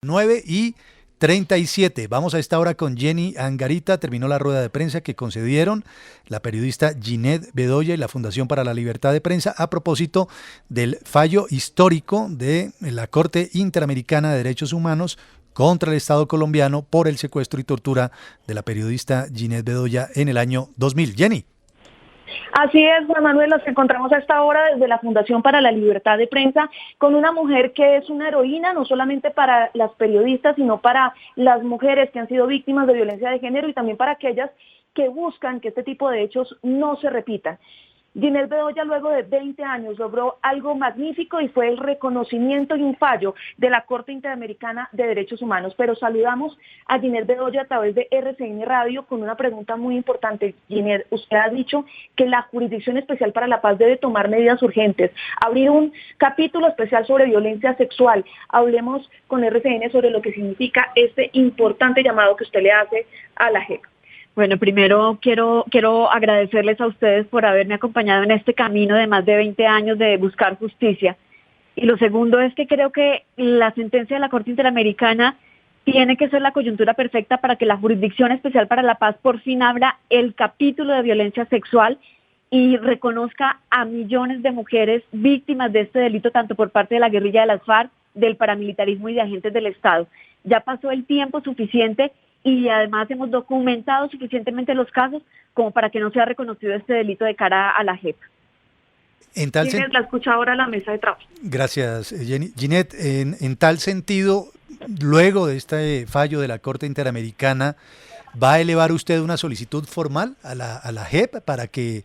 9:37. Vamos a esta hora con Jenny Angarita. Terminó la rueda de prensa que concedieron la periodista Ginette Bedoya y la Fundación para la Libertad de Prensa a propósito del fallo histórico de la Corte Interamericana de Derechos Humanos contra el Estado colombiano por el secuestro y tortura de la periodista Ginette Bedoya en el año 2000. Jenny. Así es, Juan Manuel, nos encontramos a esta hora desde la Fundación para la Libertad de Prensa con una mujer que es una heroína, no solamente para las periodistas, sino para las mujeres que han sido víctimas de violencia de género y también para aquellas que buscan que este tipo de hechos no se repitan. Ginette Bedoya, luego de 20 años, logró algo magnífico y fue el reconocimiento y un fallo de la Corte Interamericana de Derechos Humanos. Pero saludamos a Ginette Bedoya a través de RCN Radio con una pregunta muy importante. Ginette, usted ha dicho que la Jurisdicción Especial para la Paz debe tomar medidas urgentes, abrir un capítulo especial sobre violencia sexual. Hablemos con RCN sobre lo que significa este importante llamado que usted le hace a la JEP. Bueno, primero quiero agradecerles a ustedes por haberme acompañado en este camino de más de 20 años de buscar justicia. Y lo segundo es que creo que la sentencia de la Corte Interamericana tiene que ser la coyuntura perfecta para que la Jurisdicción Especial para la Paz por fin abra el capítulo de violencia sexual y reconozca a millones de mujeres víctimas de este delito, tanto por parte de la guerrilla de las FARC, del paramilitarismo y de agentes del Estado. Ya pasó el tiempo suficiente y además hemos documentado suficientemente los casos como para que no sea reconocido este delito de cara a la JEP. La escucha ahora la mesa de trabajo. Gracias, Jenny. Ginette, en tal sentido, luego de este fallo de la Corte Interamericana, ¿va a elevar usted una solicitud formal a la JEP para que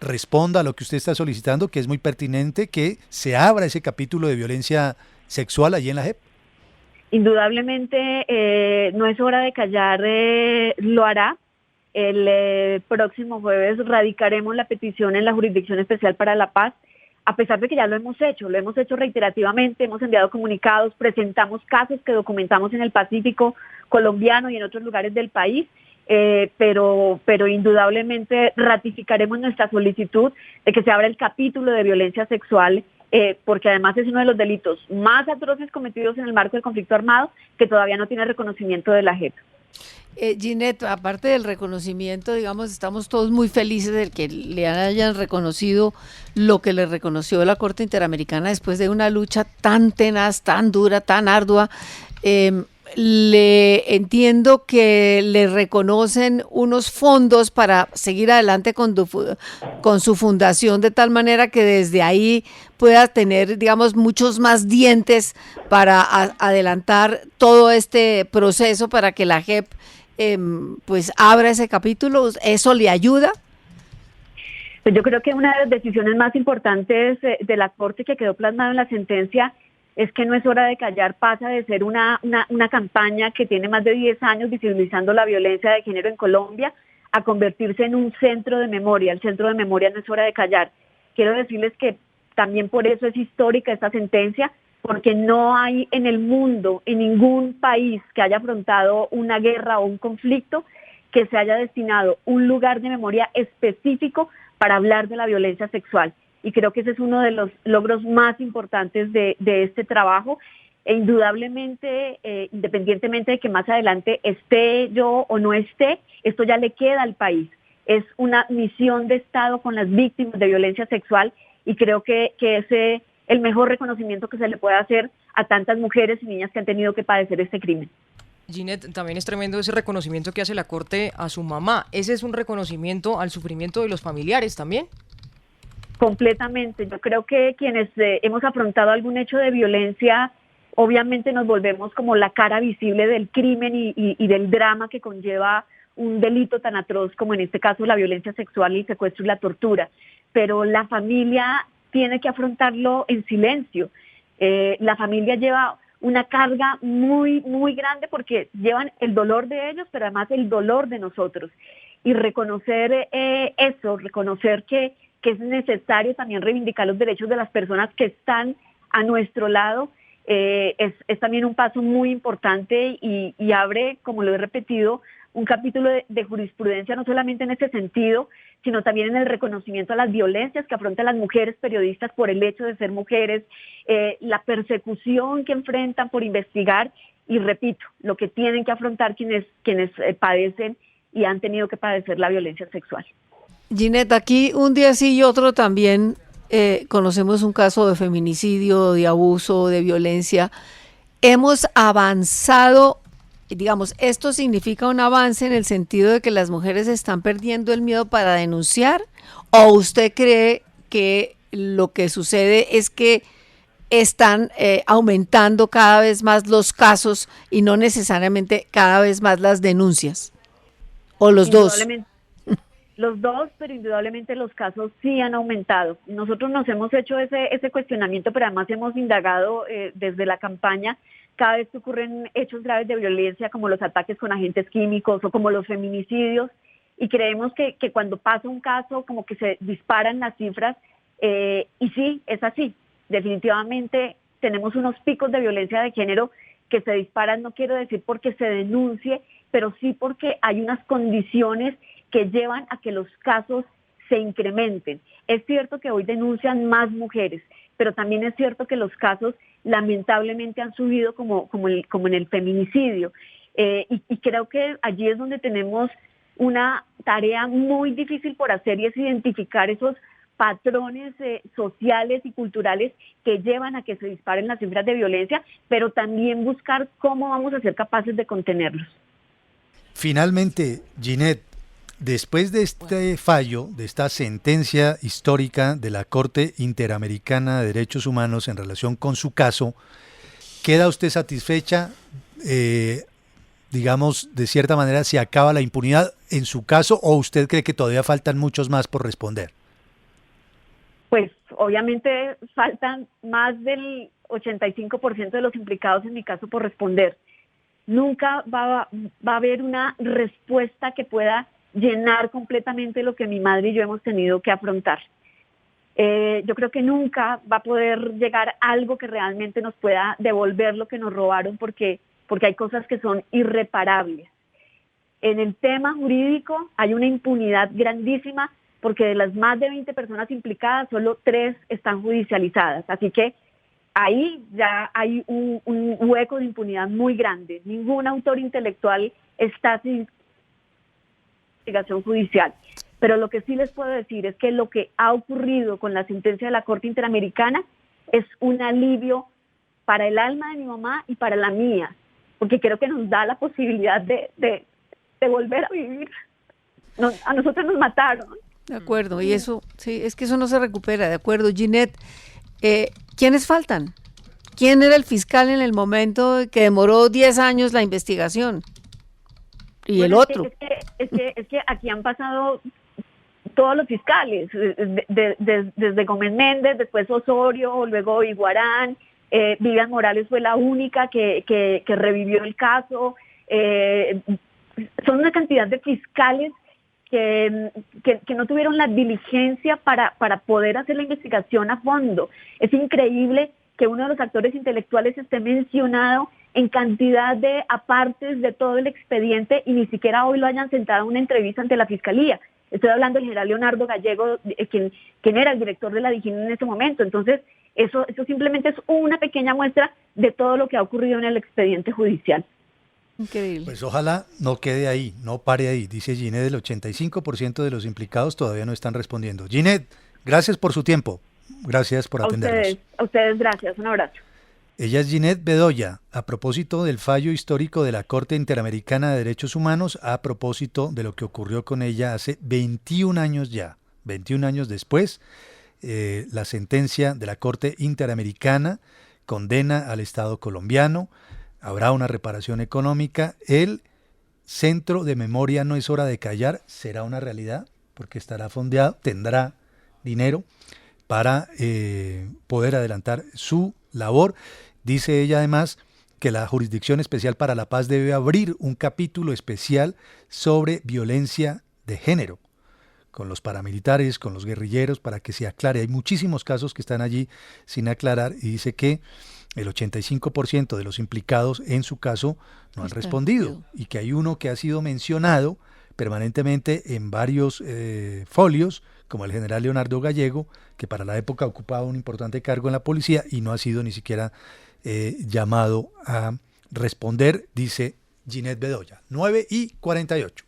responda a lo que usted está solicitando, que es muy pertinente, que se abra ese capítulo de violencia sexual allí en la JEP? Indudablemente no es hora de callar, lo hará. El próximo jueves radicaremos la petición en la Jurisdicción Especial para la Paz, a pesar de que ya lo hemos hecho reiterativamente, hemos enviado comunicados, presentamos casos que documentamos en el Pacífico colombiano y en otros lugares del país, pero indudablemente ratificaremos nuestra solicitud de que se abra el capítulo de violencia sexual, porque además es uno de los delitos más atroces cometidos en el marco del conflicto armado que todavía no tiene reconocimiento de la JEP. Ginette, aparte del reconocimiento, digamos, estamos todos muy felices de que le hayan reconocido lo que le reconoció la Corte Interamericana después de una lucha tan tenaz, tan dura, tan ardua. Le entiendo que le reconocen unos fondos para seguir adelante con su fundación, de tal manera que desde ahí pueda tener, digamos, muchos más dientes para adelantar todo este proceso para que la JEP pues abra ese capítulo. ¿Eso le ayuda? Pues yo creo que una de las decisiones más importantes de la Corte que quedó plasmada en la sentencia es que no es hora de callar, pasa de ser una campaña que tiene más de 10 años visibilizando la violencia de género en Colombia a convertirse en un centro de memoria. El centro de memoria no es hora de callar. Quiero decirles que también por eso es histórica esta sentencia, porque no hay en el mundo, en ningún país que haya afrontado una guerra o un conflicto, que se haya destinado un lugar de memoria específico para hablar de la violencia sexual. Y creo que ese es uno de los logros más importantes de este trabajo. E indudablemente, independientemente de que más adelante esté yo o no esté, esto ya le queda al país. Es una misión de Estado con las víctimas de violencia sexual y creo que es el mejor reconocimiento que se le puede hacer a tantas mujeres y niñas que han tenido que padecer este crimen. Ginette, también es tremendo ese reconocimiento que hace la Corte a su mamá. ¿Ese es un reconocimiento al sufrimiento de los familiares también? Completamente. Yo creo que quienes hemos afrontado algún hecho de violencia, obviamente nos volvemos como la cara visible del crimen y del drama que conlleva un delito tan atroz como en este caso la violencia sexual, el secuestro y la tortura. Pero la familia tiene que afrontarlo en silencio. La familia lleva una carga muy, muy grande porque llevan el dolor de ellos, pero además el dolor de nosotros. Y reconocer eso, reconocer que es necesario también reivindicar los derechos de las personas que están a nuestro lado, es también un paso muy importante y abre, como lo he repetido, un capítulo de jurisprudencia no solamente en ese sentido, sino también en el reconocimiento a las violencias que afrontan las mujeres periodistas por el hecho de ser mujeres, la persecución que enfrentan por investigar y repito, lo que tienen que afrontar quienes padecen y han tenido que padecer la violencia sexual. Ginette, aquí un día sí y otro también conocemos un caso de feminicidio, de abuso, de violencia. Hemos avanzado, digamos, esto significa un avance en el sentido de que las mujeres están perdiendo el miedo para denunciar, ¿o usted cree que lo que sucede es que están aumentando cada vez más los casos y no necesariamente cada vez más las denuncias? ¿O los dos? Los dos, pero indudablemente los casos sí han aumentado. Nosotros nos hemos hecho ese cuestionamiento, pero además hemos indagado desde la campaña cada vez que ocurren hechos graves de violencia, como los ataques con agentes químicos o como los feminicidios, y creemos que cuando pasa un caso como que se disparan las cifras, y sí, es así. Definitivamente tenemos unos picos de violencia de género que se disparan, no quiero decir porque se denuncie, pero sí porque hay unas condiciones que llevan a que los casos se incrementen. Es cierto que hoy denuncian más mujeres, pero también es cierto que los casos lamentablemente han subido como en el feminicidio. Y creo que allí es donde tenemos una tarea muy difícil por hacer, y es identificar esos patrones sociales y culturales que llevan a que se disparen las cifras de violencia, pero también buscar cómo vamos a ser capaces de contenerlos. Finalmente, Ginette, después de este fallo, de esta sentencia histórica de la Corte Interamericana de Derechos Humanos en relación con su caso, ¿queda usted satisfecha? Digamos, de cierta manera, ¿se acaba la impunidad en su caso, o usted cree que todavía faltan muchos más por responder? Pues obviamente faltan más del 85% de los implicados en mi caso por responder. Nunca va a haber una respuesta que pueda llenar completamente lo que mi madre y yo hemos tenido que afrontar. Yo creo que nunca va a poder llegar algo que realmente nos pueda devolver lo que nos robaron, porque hay cosas que son irreparables. En el tema jurídico hay una impunidad grandísima, porque de las más de 20 personas implicadas, solo 3 están judicializadas. Así que ahí ya hay un hueco de impunidad muy grande. Ningún autor intelectual está sin investigación judicial. Pero lo que sí les puedo decir es que lo que ha ocurrido con la sentencia de la Corte Interamericana es un alivio para el alma de mi mamá y para la mía, porque creo que nos da la posibilidad de volver a vivir. A nosotros nos mataron. De acuerdo, y eso, sí, es que eso no se recupera, de acuerdo. Ginette, ¿quiénes faltan? ¿Quién era el fiscal en el momento que demoró 10 años la investigación? Y bueno, el otro. Es que aquí han pasado todos los fiscales, desde Gómez Méndez, después Osorio, luego Iguarán, Vivian Morales fue la única que revivió el caso. Son una cantidad de fiscales que no tuvieron la diligencia para poder hacer la investigación a fondo. Es increíble que uno de los actores intelectuales esté mencionado en cantidad de apartes de todo el expediente y ni siquiera hoy lo hayan sentado a una entrevista ante la Fiscalía. Estoy hablando del general Leonardo Gallego, quien era el director de la DIJÍN en ese momento. Entonces, eso simplemente es una pequeña muestra de todo lo que ha ocurrido en el expediente judicial. Increíble. Pues ojalá no quede ahí, no pare ahí. Dice Ginette, el 85% de los implicados todavía no están respondiendo. Ginette, gracias por su tiempo. Gracias por atendernos. A ustedes gracias. Un abrazo. Ella es Ginette Bedoya, a propósito del fallo histórico de la Corte Interamericana de Derechos Humanos, a propósito de lo que ocurrió con ella hace 21 años ya. 21 años después, la sentencia de la Corte Interamericana condena al Estado colombiano. Habrá una reparación económica. El Centro de Memoria No es Hora de Callar será una realidad porque estará fondeado, tendrá dinero para poder adelantar su labor. Dice ella además que la Jurisdicción Especial para la Paz debe abrir un capítulo especial sobre violencia de género, con los paramilitares, con los guerrilleros, para que se aclare. Hay muchísimos casos que están allí sin aclarar, y dice que el 85% de los implicados en su caso no han respondido, y que hay uno que ha sido mencionado permanentemente en varios folios, como el general Leonardo Gallego, que para la época ocupaba un importante cargo en la policía y no ha sido ni siquiera llamado a responder, dice Ginette Bedoya. 9:48.